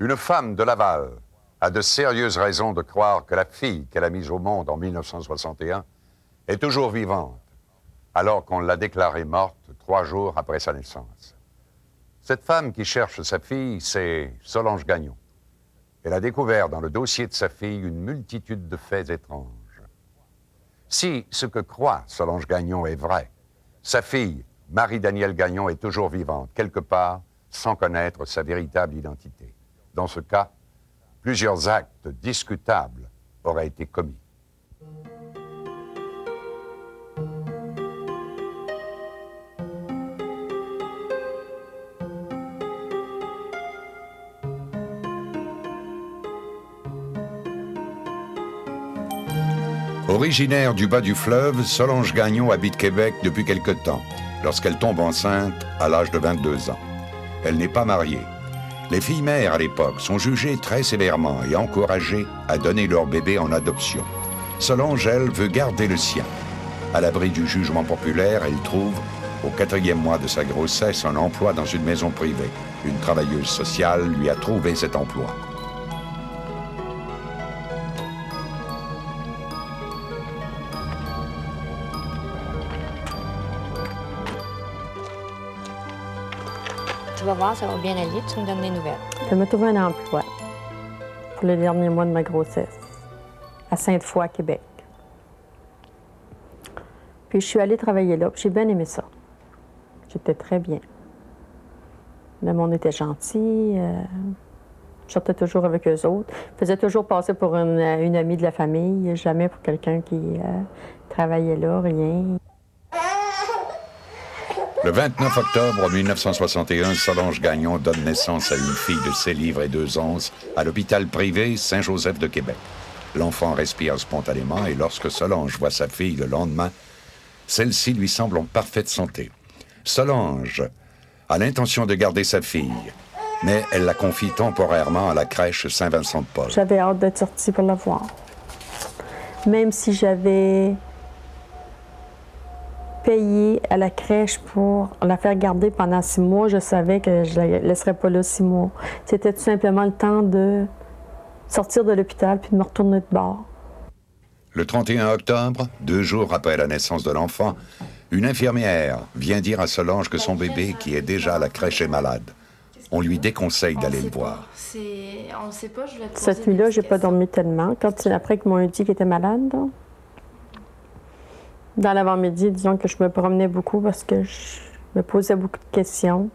Une femme de Laval a de sérieuses raisons de croire que la fille qu'elle a mise au monde en 1961 est toujours vivante, alors qu'on l'a déclarée morte 3 jours après sa naissance. Cette femme qui cherche sa fille, c'est Solange Gagnon. Elle a découvert dans le dossier de sa fille une multitude de faits étranges. Si ce que croit Solange Gagnon est vrai, sa fille, Marie-Danielle Gagnon, est toujours vivante, quelque part, sans connaître sa véritable identité. Dans ce cas, plusieurs actes discutables auraient été commis. Originaire du bas du fleuve, Solange Gagnon habite Québec depuis quelque temps, lorsqu'elle tombe enceinte à l'âge de 22 ans. Elle n'est pas mariée. Les filles mères à l'époque sont jugées très sévèrement et encouragées à donner leur bébé en adoption. Solange, elle, veut garder le sien. À l'abri du jugement populaire, elle trouve, au 4e mois de sa grossesse, un emploi dans une maison privée. Une travailleuse sociale lui a trouvé cet emploi. Tu vas voir, ça va bien aller, tu me donnes des nouvelles. Je me trouve un emploi pour les derniers mois de ma grossesse, à Sainte-Foy, Québec. Puis je suis allée travailler là, puis j'ai bien aimé ça. J'étais très bien. Le monde était gentil, je sortais toujours avec eux autres. Je faisais toujours passer pour une amie de la famille, jamais pour quelqu'un qui travaillait là, rien. Le 29 octobre 1961, Solange Gagnon donne naissance à une fille de 7 livres et 2 onces à l'hôpital privé Saint-Joseph de Québec. L'enfant respire spontanément et lorsque Solange voit sa fille le lendemain, celle-ci lui semble en parfaite santé. Solange a l'intention de garder sa fille, mais elle la confie temporairement à la crèche Saint-Vincent-de-Paul. J'avais hâte d'être sortie pour la voir. Même si j'avais payé à la crèche pour la faire garder pendant 6 mois, je savais que je ne la laisserais pas là 6 mois. C'était tout simplement le temps de sortir de l'hôpital puis de me retourner de bord. Le 31 octobre, 2 jours après la naissance de l'enfant, une infirmière vient dire à Solange que son bébé, qui est déjà à la crèche, est malade. On lui déconseille d'aller le voir. On sait pas, je vais te poser Cette nuit-là, des j'ai pas questions. dormi tellement. Après qu'ils m'ont dit qu'il était malade, là, dans l'avant-midi, disons que je me promenais beaucoup parce que je me posais beaucoup de questions.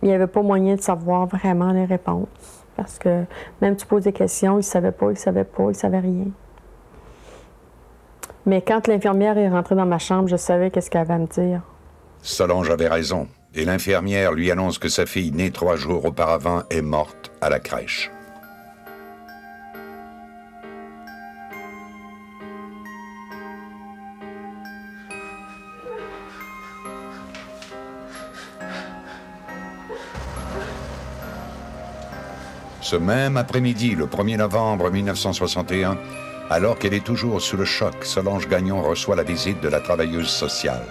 Il n'y avait pas moyen de savoir vraiment les réponses. Parce que même tu poses des questions, ils ne savaient pas, ils ne savaient rien. Mais quand l'infirmière est rentrée dans ma chambre, je savais qu'est-ce qu'elle avait à me dire. Solange avait raison, et l'infirmière lui annonce que sa fille, née 3 jours auparavant, est morte à la crèche. Ce même après-midi, le 1er novembre 1961, alors qu'elle est toujours sous le choc, Solange Gagnon reçoit la visite de la travailleuse sociale.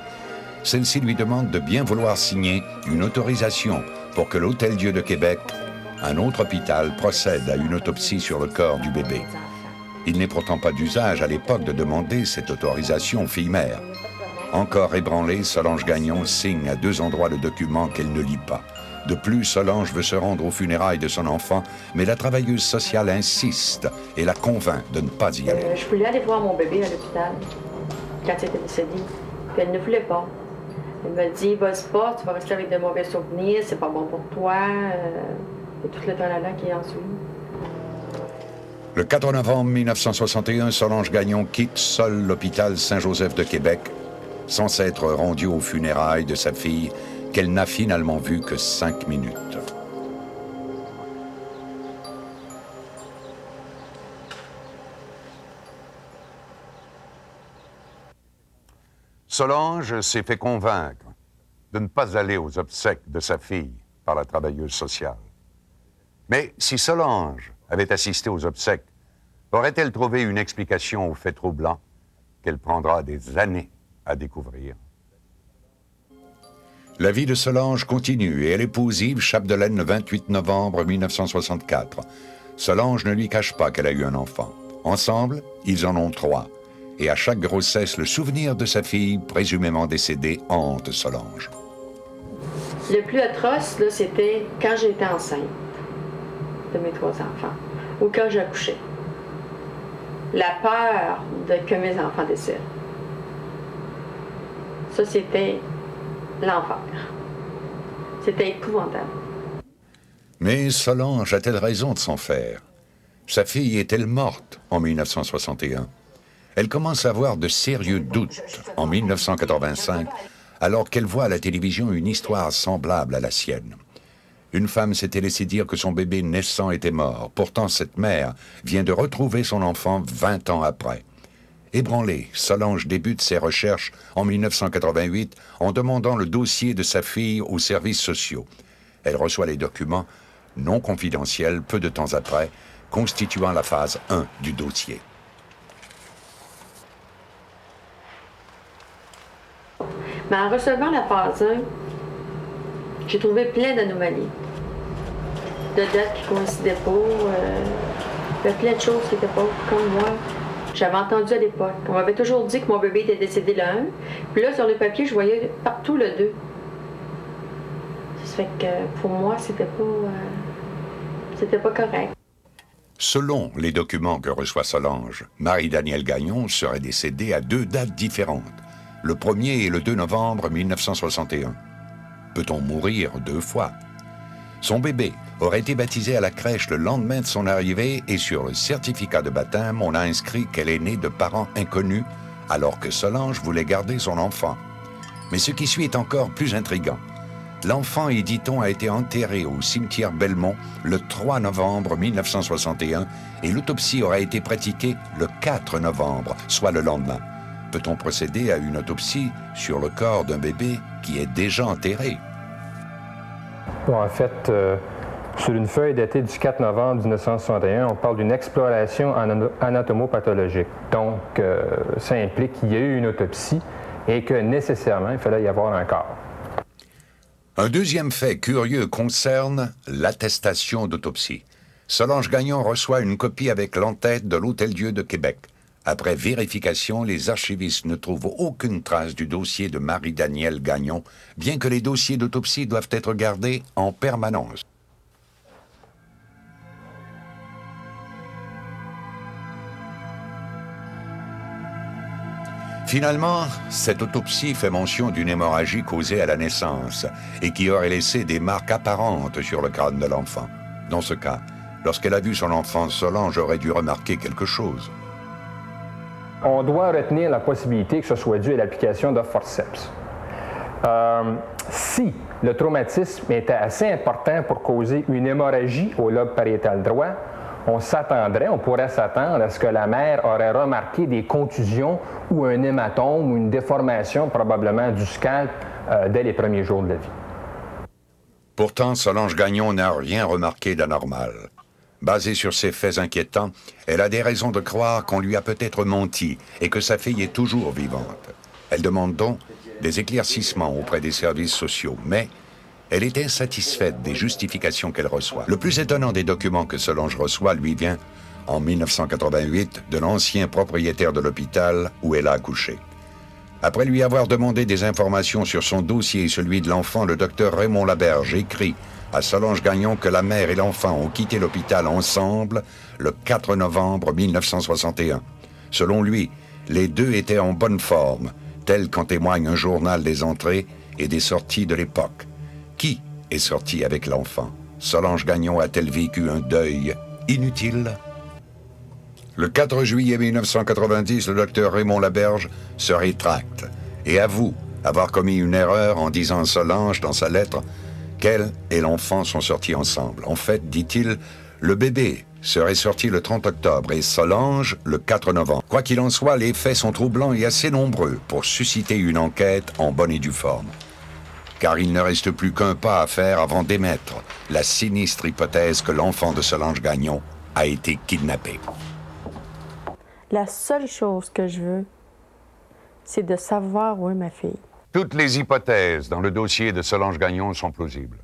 Celle-ci lui demande de bien vouloir signer une autorisation pour que l'Hôtel-Dieu de Québec, un autre hôpital, procède à une autopsie sur le corps du bébé. Il n'est pourtant pas d'usage à l'époque de demander cette autorisation aux filles-mères. Encore ébranlée, Solange Gagnon signe à 2 endroits le document qu'elle ne lit pas. De plus, Solange veut se rendre aux funérailles de son enfant, mais la travailleuse sociale insiste et la convainc de ne pas y aller. Je voulais aller voir mon bébé à l'hôpital quand il était décédé. Puis elle ne voulait pas. Elle me dit, vas-y pas, tu vas rester avec de mauvais souvenirs, c'est pas bon pour toi. Et tout le temps-là qui en suit. Le 4 novembre 1961, Solange Gagnon quitte seule l'hôpital Saint-Joseph de Québec, sans s'être rendue aux funérailles de sa fille, qu'elle n'a finalement vue que 5 minutes. Solange s'est fait convaincre de ne pas aller aux obsèques de sa fille par la travailleuse sociale. Mais si Solange avait assisté aux obsèques, aurait-elle trouvé une explication aux faits troublants qu'elle prendra des années à découvrir? La vie de Solange continue et elle épouse Yves Chapdelaine le 28 novembre 1964. Solange ne lui cache pas qu'elle a eu un enfant. Ensemble, ils en ont 3. Et à chaque grossesse, le souvenir de sa fille, présumément décédée, hante Solange. Le plus atroce, là, c'était quand j'étais enceinte de mes 3 enfants ou quand j'accouchais. La peur que mes enfants décèdent. Ça, c'était l'enfer. C'était épouvantable. Mais Solange a-t-elle raison de s'en faire? Sa fille est-elle morte en 1961? Elle commence à avoir de sérieux doutes en 1985, alors qu'elle voit à la télévision une histoire semblable à la sienne. Une femme s'était laissé dire que son bébé naissant était mort. Pourtant, cette mère vient de retrouver son enfant 20 ans après. Ébranlée, Solange débute ses recherches en 1988 en demandant le dossier de sa fille aux services sociaux. Elle reçoit les documents non confidentiels peu de temps après, constituant la phase 1 du dossier. Mais en recevant la phase 1, j'ai trouvé plein d'anomalies. De dates qui ne coïncidaient pas, il y a plein de choses qui n'étaient pas comme moi. J'avais entendu à l'époque. On m'avait toujours dit que mon bébé était décédé le 1. Puis là, sur le papier, je voyais partout le 2. Ça fait que pour moi, c'était pas correct. Selon les documents que reçoit Solange, Marie-Danielle Gagnon serait décédée à 2 dates différentes, le 1er et le 2 novembre 1961. Peut-on mourir 2 fois? Son bébé aurait été baptisé à la crèche le lendemain de son arrivée et sur le certificat de baptême, on a inscrit qu'elle est née de parents inconnus alors que Solange voulait garder son enfant. Mais ce qui suit est encore plus intriguant. L'enfant, y dit-on, a été enterré au cimetière Belmont le 3 novembre 1961 et l'autopsie aurait été pratiquée le 4 novembre, soit le lendemain. Peut-on procéder à une autopsie sur le corps d'un bébé qui est déjà enterré? Bon, en fait, sur une feuille datée du 4 novembre 1961, on parle d'une exploration anatomopathologique. Donc, ça implique qu'il y a eu une autopsie et que nécessairement, il fallait y avoir un corps. Un deuxième fait curieux concerne l'attestation d'autopsie. Solange Gagnon reçoit une copie avec l'entête de l'Hôtel-Dieu de Québec. Après vérification, les archivistes ne trouvent aucune trace du dossier de Marie-Danielle Gagnon, bien que les dossiers d'autopsie doivent être gardés en permanence. Finalement, cette autopsie fait mention d'une hémorragie causée à la naissance et qui aurait laissé des marques apparentes sur le crâne de l'enfant. Dans ce cas, lorsqu'elle a vu son enfant, Solange aurait dû remarquer quelque chose. On doit retenir la possibilité que ce soit dû à l'application de forceps. Si le traumatisme était assez important pour causer une hémorragie au lobe pariétal droit, on pourrait s'attendre à ce que la mère aurait remarqué des contusions ou un hématome ou une déformation probablement du scalp dès les premiers jours de la vie. Pourtant, Solange Gagnon n'a rien remarqué d'anormal. Basée sur ces faits inquiétants, elle a des raisons de croire qu'on lui a peut-être menti et que sa fille est toujours vivante. Elle demande donc des éclaircissements auprès des services sociaux, mais elle est insatisfaite des justifications qu'elle reçoit. Le plus étonnant des documents que Solange reçoit lui vient, en 1988, de l'ancien propriétaire de l'hôpital où elle a accouché. Après lui avoir demandé des informations sur son dossier et celui de l'enfant, le docteur Raymond Laberge écrit à Solange Gagnon que la mère et l'enfant ont quitté l'hôpital ensemble le 4 novembre 1961. Selon lui, les deux étaient en bonne forme, tel qu'en témoigne un journal des entrées et des sorties de l'époque. Qui est sorti avec l'enfant? Solange Gagnon a-t-elle vécu un deuil inutile? Le 4 juillet 1990, le docteur Raymond Laberge se rétracte et avoue avoir commis une erreur en disant à Solange dans sa lettre qu'elle et l'enfant sont sortis ensemble. En fait, dit-il, le bébé serait sorti le 30 octobre et Solange le 4 novembre. Quoi qu'il en soit, les faits sont troublants et assez nombreux pour susciter une enquête en bonne et due forme. Car il ne reste plus qu'un pas à faire avant d'émettre la sinistre hypothèse que l'enfant de Solange Gagnon a été kidnappé. La seule chose que je veux, c'est de savoir où est ma fille. Toutes les hypothèses dans le dossier de Solange Gagnon sont plausibles.